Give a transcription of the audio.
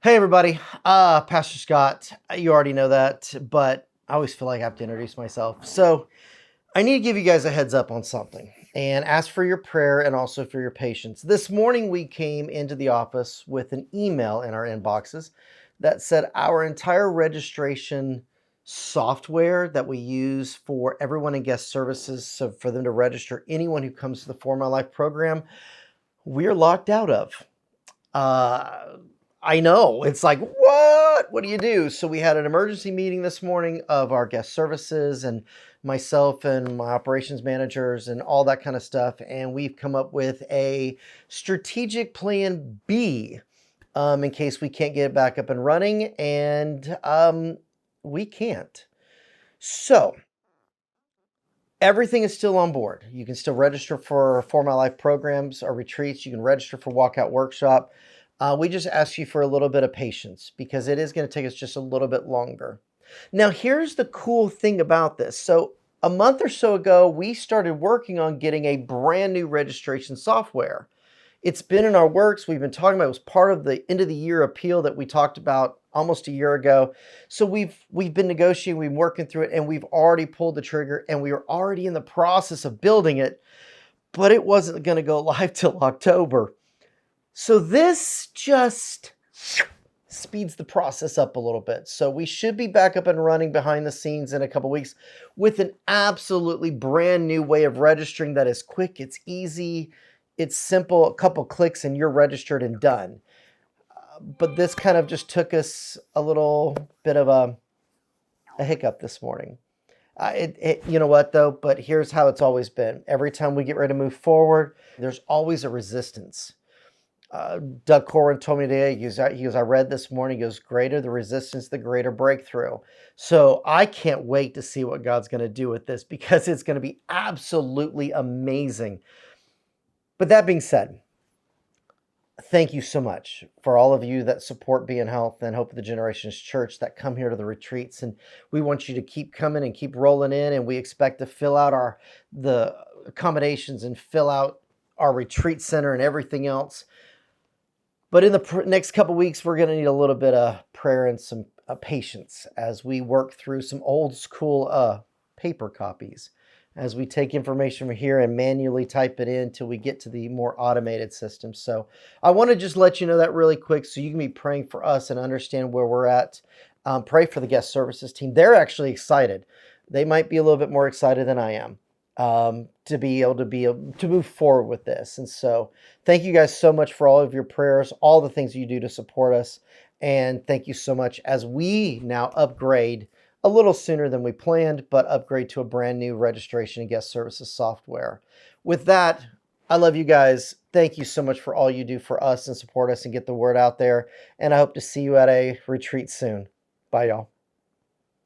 Hey everybody, Pastor Scott. You already know that, but I always feel like I have to introduce myself. So I need to give you guys a heads up on something and ask for your prayer and also for your patience. This morning we came into the office with an email in our inboxes that said our entire registration software that we use for everyone in guest services, so for them to register anyone who comes to the For My Life program, we're locked out of. Uh, I know. It's like, what? What do you do? So we had an emergency meeting this morning of our guest services and myself and my operations managers and all that kind of stuff. And we've come up with a strategic plan B in case we can't get it back up and running. And we can't. So everything is still on board. You can still register for My Life programs or retreats. You can register for Walkout Workshop. We just ask you for a little bit of patience because it is going to take us just a little bit longer. Now, here's the cool thing about this. So a month or so ago, we started working on getting a brand new registration software. It's been in our works. We've been talking about it. It was part of the end of the year appeal that we talked about almost a year ago. So we've been negotiating, we've been working through it, and we've already pulled the trigger, and we are already in the process of building it, but it wasn't going to go live till October. So this just speeds the process up a little bit. So we should be back up and running behind the scenes in a couple weeks with an absolutely brand new way of registering that is quick, it's easy, it's simple, a couple clicks and you're registered and done. But this kind of just took us a little bit of a hiccup this morning. You know what though? But here's how it's always been. Every time we get ready to move forward, there's always a resistance. Doug Corwin told me today, he goes, I read this morning, he goes, greater the resistance, the greater breakthrough. So I can't wait to see what God's going to do with this because it's going to be absolutely amazing. But that being said, thank you so much for all of you that support Be in Health and Hope of the Generations Church that come here to the retreats. And we want you to keep coming and keep rolling in. And we expect to fill out the accommodations and fill out our retreat center and everything else. But in the next couple weeks, we're going to need a little bit of prayer and some patience as we work through some old school paper copies, as we take information from here and manually type it in until we get to the more automated system. So I want to just let you know that really quick so you can be praying for us and understand where we're at. Pray for the guest services team. They're actually excited. They might be a little bit more excited than I am. To be able to move forward with this. And so thank you guys so much for all of your prayers, all the things you do to support us. And thank you so much as we now upgrade a little sooner than we planned, but upgrade to a brand new registration and guest services software. With that, I love you guys. Thank you so much for all you do for us and support us and get the word out there. And I hope to see you at a retreat soon. Bye, y'all.